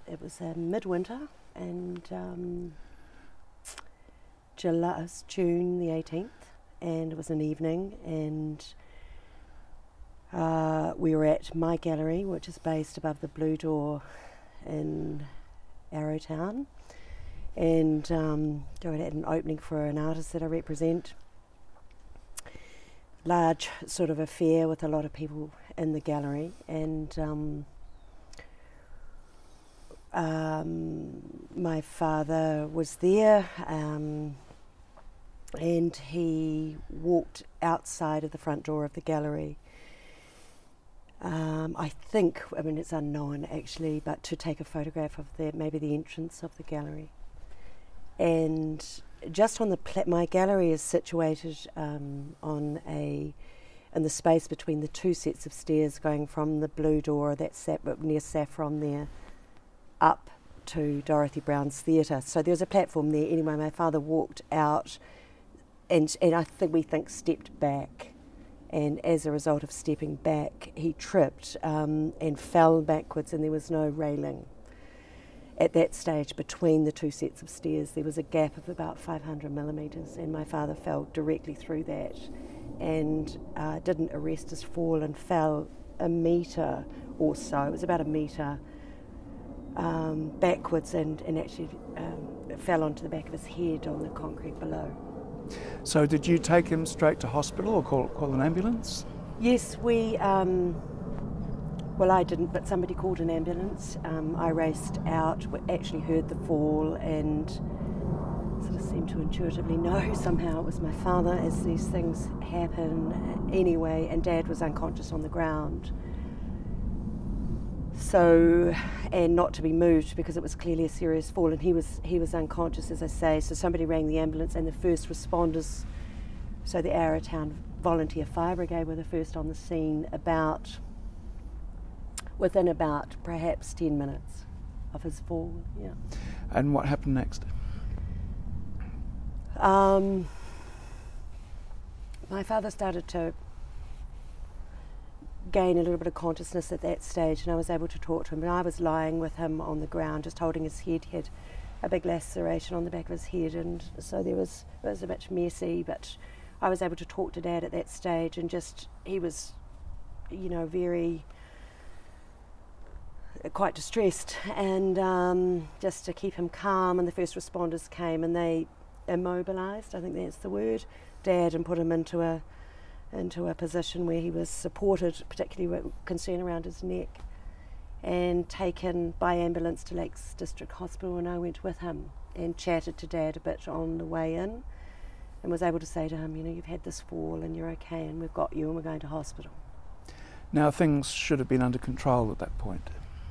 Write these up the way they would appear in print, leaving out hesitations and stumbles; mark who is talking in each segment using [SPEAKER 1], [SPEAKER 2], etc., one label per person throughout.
[SPEAKER 1] it was midwinter, and July, it was June the 18th, and it was an evening, and we were at my gallery, which is based above the Blue Door in Arrowtown, and I had an opening for an artist that I represent. Large sort of affair with a lot of people in the gallery, and my father was there, and he walked outside of the front door of the gallery. I think, I mean, it's unknown actually, but to take a photograph of maybe the entrance of the gallery. And just on my gallery is situated in the space between the two sets of stairs going from the Blue Door, that's near Saffron there, up to Dorothy Brown's Theatre. So there was a platform there. Anyway, my father walked out and we think stepped back. And as a result of stepping back, he tripped and fell backwards, and there was no railing. At that stage, between the two sets of stairs, there was a gap of about 500 millimetres, and my father fell directly through that and didn't arrest his fall and fell a metre or so. It was about a metre backwards and actually fell onto the back of his head on the concrete below.
[SPEAKER 2] So did you take him straight to hospital or call an ambulance?
[SPEAKER 1] Yes, we, well I didn't, but somebody called an ambulance. I raced out, actually heard the fall and sort of seemed to intuitively know somehow it was my father, as these things happen anyway, and Dad was unconscious on the ground. So, and not to be moved because it was clearly a serious fall, and he was unconscious, as I say. So somebody rang the ambulance, and the first responders, so the Arrowtown Volunteer Fire Brigade, were the first on the scene within about perhaps 10 minutes of his fall. Yeah.
[SPEAKER 2] And what happened next?
[SPEAKER 1] My father started to gain a little bit of consciousness at that stage, and I was able to talk to him, and I was lying with him on the ground just holding his head. He had a big laceration on the back of his head, and so it was a bit messy, but I was able to talk to Dad at that stage, and he was very quite distressed, and just to keep him calm, and the first responders came and they immobilised, I think that's the word, Dad, and put him into a position where he was supported, particularly with concern around his neck, and taken by ambulance to Lakes District Hospital, and I went with him and chatted to Dad a bit on the way in and was able to say to him, you've had this fall and you're okay and we've got you and we're going to hospital.
[SPEAKER 2] Now things should have been under control at that point.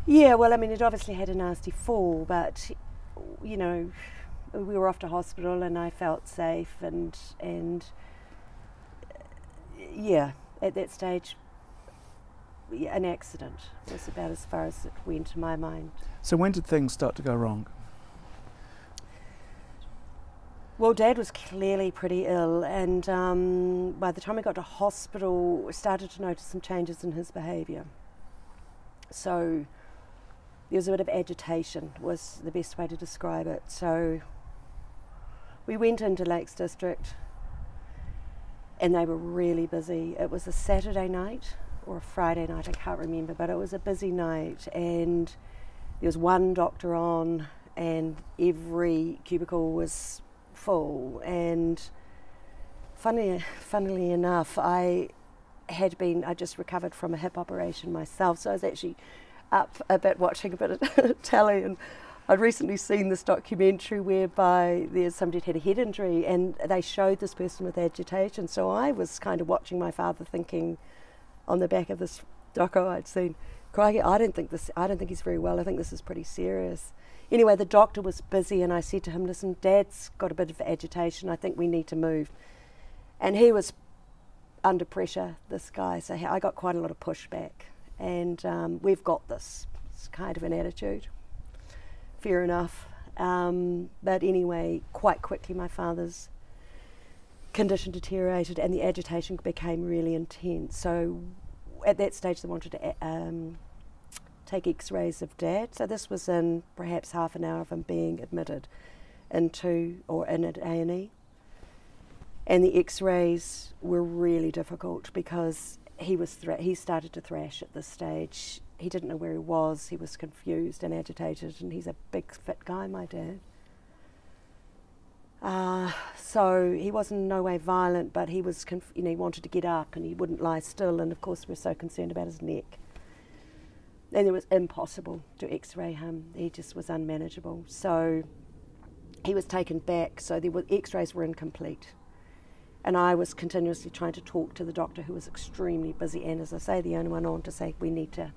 [SPEAKER 1] Yeah, well, I mean, it obviously had a nasty fall, but we were off to hospital and I felt safe, and yeah, at that stage, an accident was about as far as it went in my mind.
[SPEAKER 2] So when did things start to go wrong?
[SPEAKER 1] Well, Dad was clearly pretty ill, and by the time we got to hospital, we started to notice some changes in his behaviour. So there was a bit of agitation, was the best way to describe it. So we went into Lakes District, and they were really busy. It was a Saturday night or a Friday night, I can't remember, but it was a busy night, and there was one doctor on and every cubicle was full. And funnily enough, I just recovered from a hip operation myself, so I was actually up a bit watching a bit of telly, and I'd recently seen this documentary whereby somebody had a head injury and they showed this person with agitation. So I was kind of watching my father, thinking on the back of this doco I'd seen, crikey, I don't think he's very well. I think this is pretty serious. Anyway, the doctor was busy, and I said to him, listen, Dad's got a bit of agitation. I think we need to move. And he was under pressure, this guy. So I got quite a lot of pushback, and we've got this. It's kind of an attitude. Fair enough. But anyway, quite quickly my father's condition deteriorated and the agitation became really intense. So at that stage they wanted to take x-rays of Dad. So this was in perhaps half an hour of him being admitted in an A&E. And the x-rays were really difficult because he started to thrash at this stage. He didn't know where he was. He was confused and agitated, and he's a big, fit guy, my dad. So he was in no way violent, but he was, he wanted to get up and he wouldn't lie still. And of course, we're so concerned about his neck. And it was impossible to x-ray him. He just was unmanageable. So he was taken back. So x-rays were incomplete. And I was continuously trying to talk to the doctor, who was extremely busy, and as I say, the only one on to say, we need to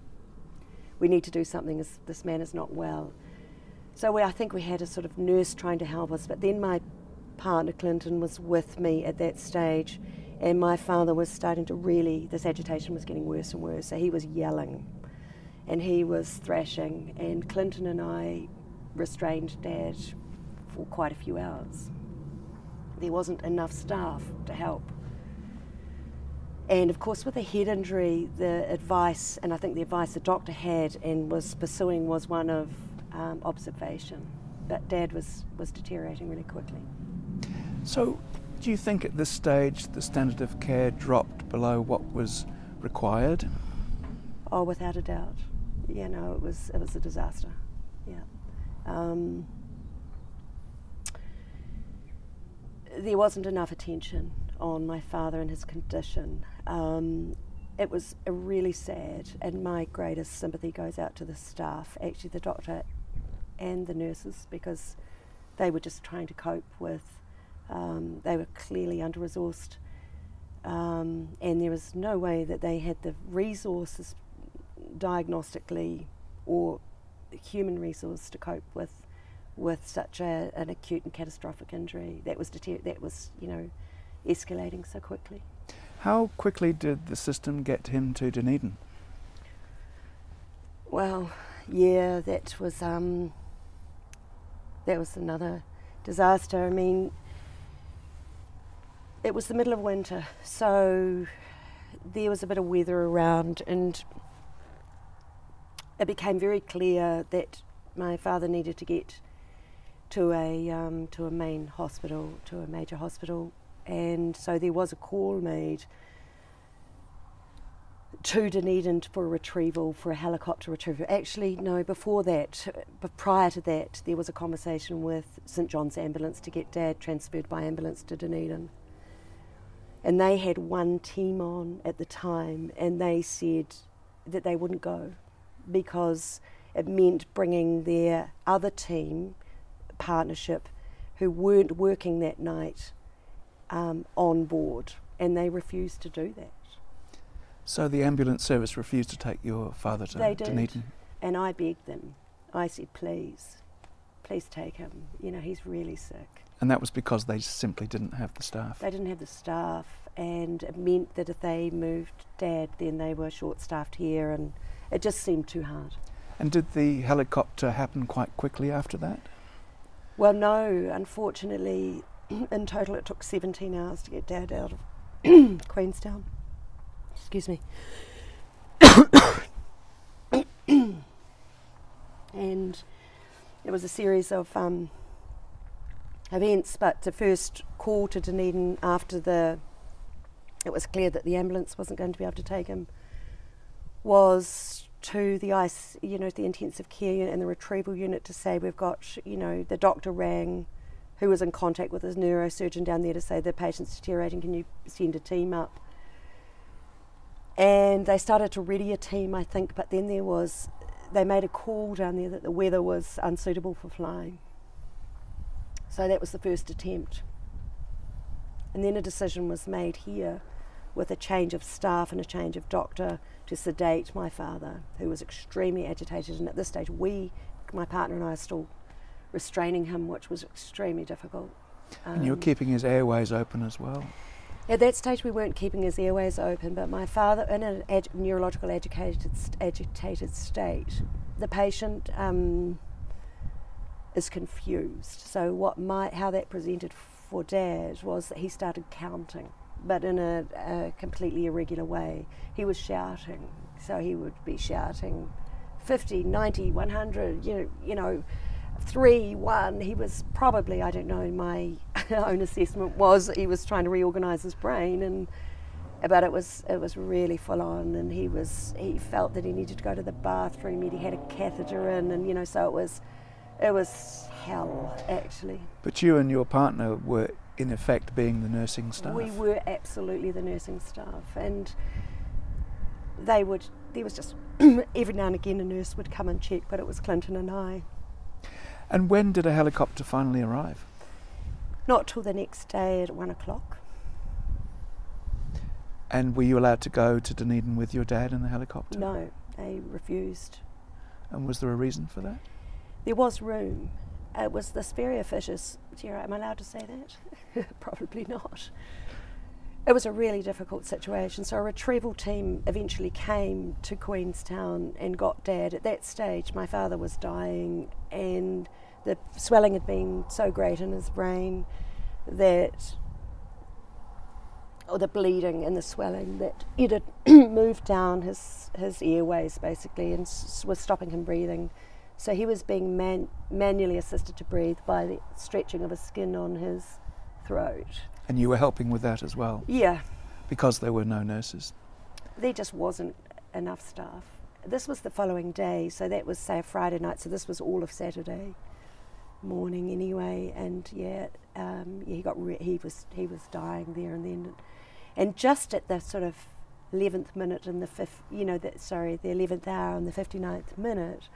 [SPEAKER 1] do something, as this man is not well. So I think we had a sort of nurse trying to help us, but then my partner Clinton was with me at that stage, and my father was starting to this agitation was getting worse and worse, so he was yelling and he was thrashing, and Clinton and I restrained Dad for quite a few hours. There wasn't enough staff to help. And of course, with a head injury, the advice, and I think the advice the doctor had and was pursuing, was one of observation. But Dad was deteriorating really quickly.
[SPEAKER 2] So, do you think at this stage the standard of care dropped below what was required?
[SPEAKER 1] Oh, without a doubt. Yeah, no, it was a disaster. Yeah. There wasn't enough attention on my father and his condition. It was really sad, and my greatest sympathy goes out to the staff, actually the doctor and the nurses, because they were just trying to cope with, they were clearly under-resourced, and there was no way that they had the resources diagnostically or human resource to cope with such an acute and catastrophic injury that was escalating so quickly.
[SPEAKER 2] How quickly did the system get him to Dunedin?
[SPEAKER 1] Well, yeah, that was another disaster. I mean, it was the middle of winter, so there was a bit of weather around, and it became very clear that my father needed to get to a main hospital, to a major hospital, and so there was a call made to Dunedin for a retrieval, for a helicopter retrieval. Actually, no, before that, but prior to that, there was a conversation with St John's Ambulance to get Dad transferred by ambulance to Dunedin. And they had one team on at the time, and they said that they wouldn't go because it meant bringing their other team partnership who weren't working that night on board, and they refused to do that.
[SPEAKER 2] So the ambulance service refused to take your father to Dunedin?
[SPEAKER 1] And I begged them. I said, please take him. You know, he's really sick.
[SPEAKER 2] And that was because they simply didn't have the staff?
[SPEAKER 1] They didn't have the staff, and it meant that if they moved Dad, then they were short-staffed here, and it just seemed too hard. And
[SPEAKER 2] did the helicopter happen quite quickly after that?
[SPEAKER 1] Well, no, unfortunately, in total it took 17 hours to get Dad out of Queenstown. Excuse me. And it was a series of events, but the first call to Dunedin after it was clear that the ambulance wasn't going to be able to take him was to the the intensive care unit and the retrieval unit to say, we've got, the doctor rang, who was in contact with his neurosurgeon down there, to say the patient's deteriorating, can you send a team up? And they started to ready a team, I think, but then they made a call down there that the weather was unsuitable for flying. So that was the first attempt. And then a decision was made here with a change of staff and a change of doctor to sedate my father, who was extremely agitated. And at this stage, my partner and I, are still restraining him, which was extremely difficult.
[SPEAKER 2] And you were keeping his airways open as well?
[SPEAKER 1] At that stage, we weren't keeping his airways open, but my father, in a neurological agitated state, the patient is confused. So how that presented for Dad was that he started counting, but in a completely irregular way. He was shouting, so he would be shouting 50, 90, 100, you know, 3, 1. He was probably, I don't know, my own assessment was that he was trying to reorganise his brain, but it was really full on, and he felt that he needed to go to the bathroom. He had a catheter in, and, you know, so it was hell, actually.
[SPEAKER 2] But you and your partner were in effect being the nursing staff.
[SPEAKER 1] We were absolutely the nursing staff, and there was just every now and again a nurse would come and check, but it was Clinton and I.
[SPEAKER 2] And when did a helicopter finally arrive?
[SPEAKER 1] Not till the next day at 1 o'clock.
[SPEAKER 2] And were you allowed to go to Dunedin with your dad in the helicopter?
[SPEAKER 1] No, they refused.
[SPEAKER 2] And was there a reason for that?
[SPEAKER 1] There was room. It was this very officious, am I allowed to say that? Probably not. It was a really difficult situation. So a retrieval team eventually came to Queenstown and got Dad. At that stage, my father was dying, and the swelling had been so great in his brain that, or the bleeding and the swelling, that it had moved down his airways basically and was stopping him breathing. So he was being manually assisted to breathe by the stretching of his skin on his throat.
[SPEAKER 2] And you were helping with that as well?
[SPEAKER 1] Yeah.
[SPEAKER 2] Because there were no nurses?
[SPEAKER 1] There just wasn't enough staff. This was the following day, so that was, say, a Friday night, so this was all of Saturday morning anyway, and he was dying there and then. And just at the sort of 11th minute and the 11th hour and the 59th minute,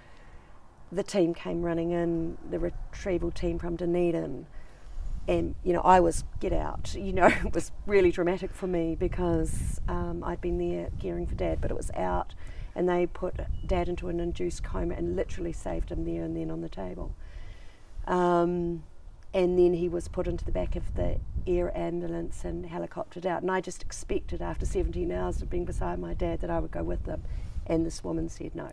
[SPEAKER 1] the team came running in, the retrieval team from Dunedin. And, you know, I was, get out, you know, it was really dramatic for me because I'd been there caring for Dad, but it was out, and they put Dad into an induced coma and literally saved him there and then on the table. And then he was put into the back of the air ambulance and helicoptered out. And I just expected after 17 hours of being beside my dad that I would go with them. And this woman said no.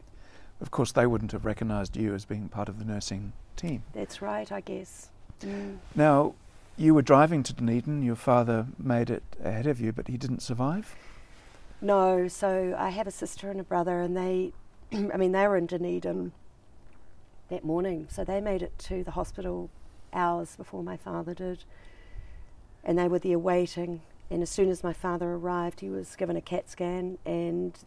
[SPEAKER 2] Of course, they wouldn't have recognised you as being part of the nursing team.
[SPEAKER 1] That's right, I guess. Mm.
[SPEAKER 2] Now, you were driving to Dunedin. Your father made it ahead of you, but he didn't survive?
[SPEAKER 1] No, so I have a sister and a brother, and they were in Dunedin that morning. So they made it to the hospital hours before my father did. And they were there waiting. And as soon as my father arrived, he was given a CAT scan, and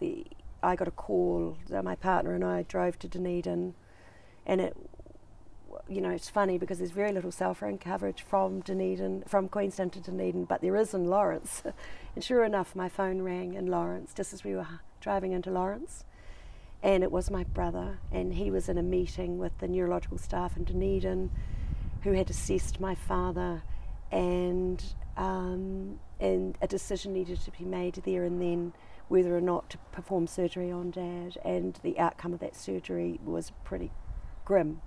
[SPEAKER 1] I got a call. So my partner and I drove to Dunedin, and it's funny because there's very little cell phone coverage from Queenstown to Dunedin, but there is in Lawrence. And sure enough, my phone rang in Lawrence just as we were driving into Lawrence. And it was my brother, and he was in a meeting with the neurological staff in Dunedin who had assessed my father, and a decision needed to be made there and then whether or not to perform surgery on Dad, and the outcome of that surgery was pretty grim.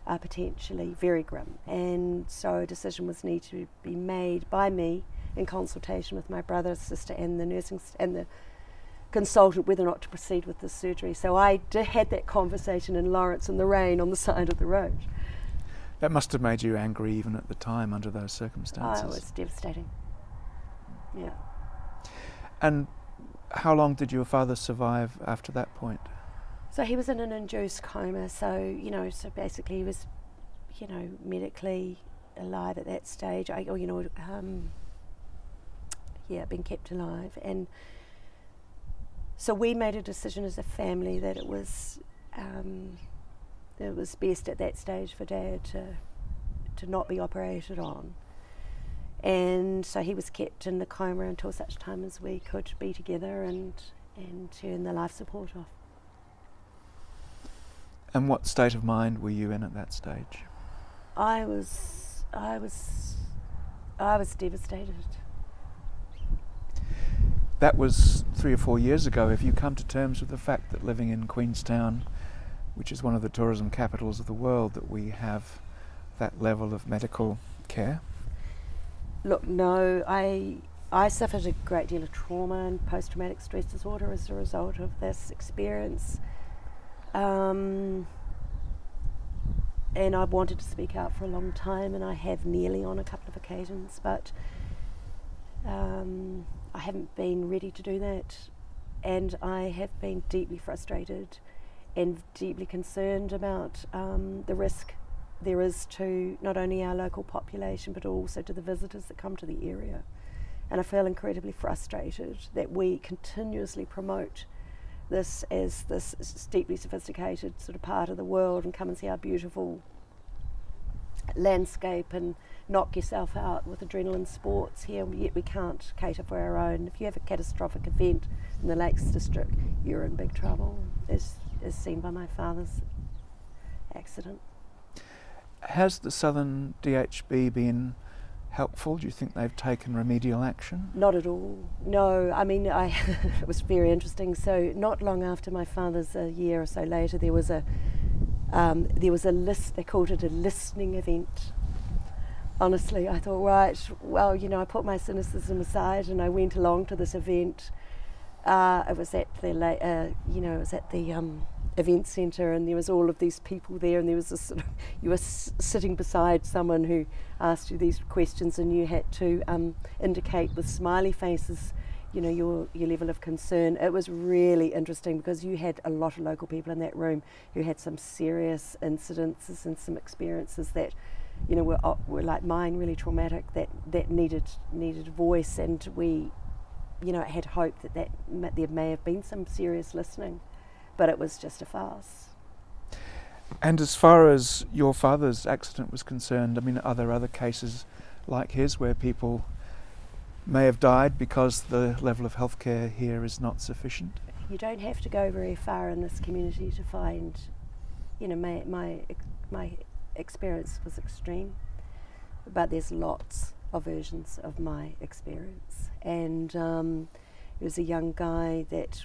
[SPEAKER 1] Potentially very grim, and so a decision was needed to be made by me in consultation with my brother, sister, and the nursing and the consultant whether or not to proceed with this surgery. So I had that conversation in Lawrence in the rain on the side of the road.
[SPEAKER 2] That must have made you angry even at the time under those circumstances.
[SPEAKER 1] Oh, it was devastating. Yeah.
[SPEAKER 2] And how long did your father survive after that point?
[SPEAKER 1] So he was in an induced coma, so basically he was, medically alive at that stage, being kept alive. And so we made a decision as a family that it was best at that stage for Dad to not be operated on. And so he was kept in the coma until such time as we could be together and turn the life support off.
[SPEAKER 2] And what state of mind were you in at that stage?
[SPEAKER 1] I was devastated.
[SPEAKER 2] That was 3 or 4 years ago. Have you come to terms with the fact that living in Queenstown, which is one of the tourism capitals of the world, that we have that level of medical care?
[SPEAKER 1] Look, no, I suffered a great deal of trauma and post-traumatic stress disorder as a result of this experience. And I've wanted to speak out for a long time, and I have nearly on a couple of occasions, but I haven't been ready to do that, and I have been deeply frustrated and deeply concerned about the risk there is to not only our local population but also to the visitors that come to the area. And I feel incredibly frustrated that we continuously promote this as this deeply sophisticated sort of part of the world, and come and see our beautiful landscape and knock yourself out with adrenaline sports here, yet we can't cater for our own. If you have a catastrophic event in the Lakes District, you're in big trouble, as seen by my father's accident.
[SPEAKER 2] Has the Southern DHB been helpful? Do you think they've taken remedial action?
[SPEAKER 1] Not at all. No, I mean, it was very interesting. So not long after my father's, a year or so later, there was a list. They called it a listening event. Honestly, I thought, right, well, you know, I put my cynicism aside and I went along to this event. It was at the, it was at the event centre, and there was all of these people there, and there was this sort of, you were sitting beside someone who asked you these questions, and you had to indicate with smiley faces, you know, your level of concern. It was really interesting because you had a lot of local people in that room who had some serious incidences and some experiences that, you know, were like mine, really traumatic, that needed a voice, and we, you know, had hope that there may have been some serious listening, but it was just a farce.
[SPEAKER 2] And as far as your father's accident was concerned, I mean, are there other cases like his where people may have died because the level of healthcare here is not sufficient?
[SPEAKER 1] You don't have to go very far in this community to find, you know, my experience was extreme, but there's lots of versions of my experience. And there was a young guy that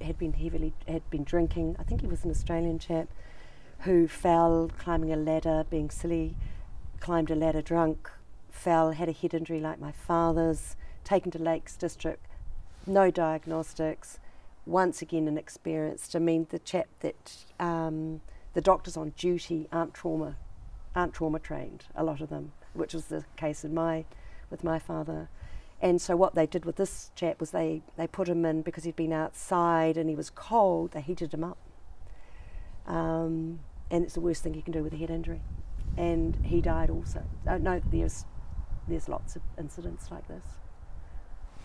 [SPEAKER 1] had been drinking. I think he was an Australian chap who fell climbing a ladder, being silly, climbed a ladder drunk, fell, had a head injury like my father's, taken to Lakes District, no diagnostics, once again inexperienced. I mean, the chap that the doctors on duty aren't trauma trained, a lot of them, which was the case with my father. And so what they did with this chap was they put him in, because he'd been outside and he was cold, they heated him up. And it's the worst thing you can do with a head injury. And he died also. No, there's lots of incidents like this.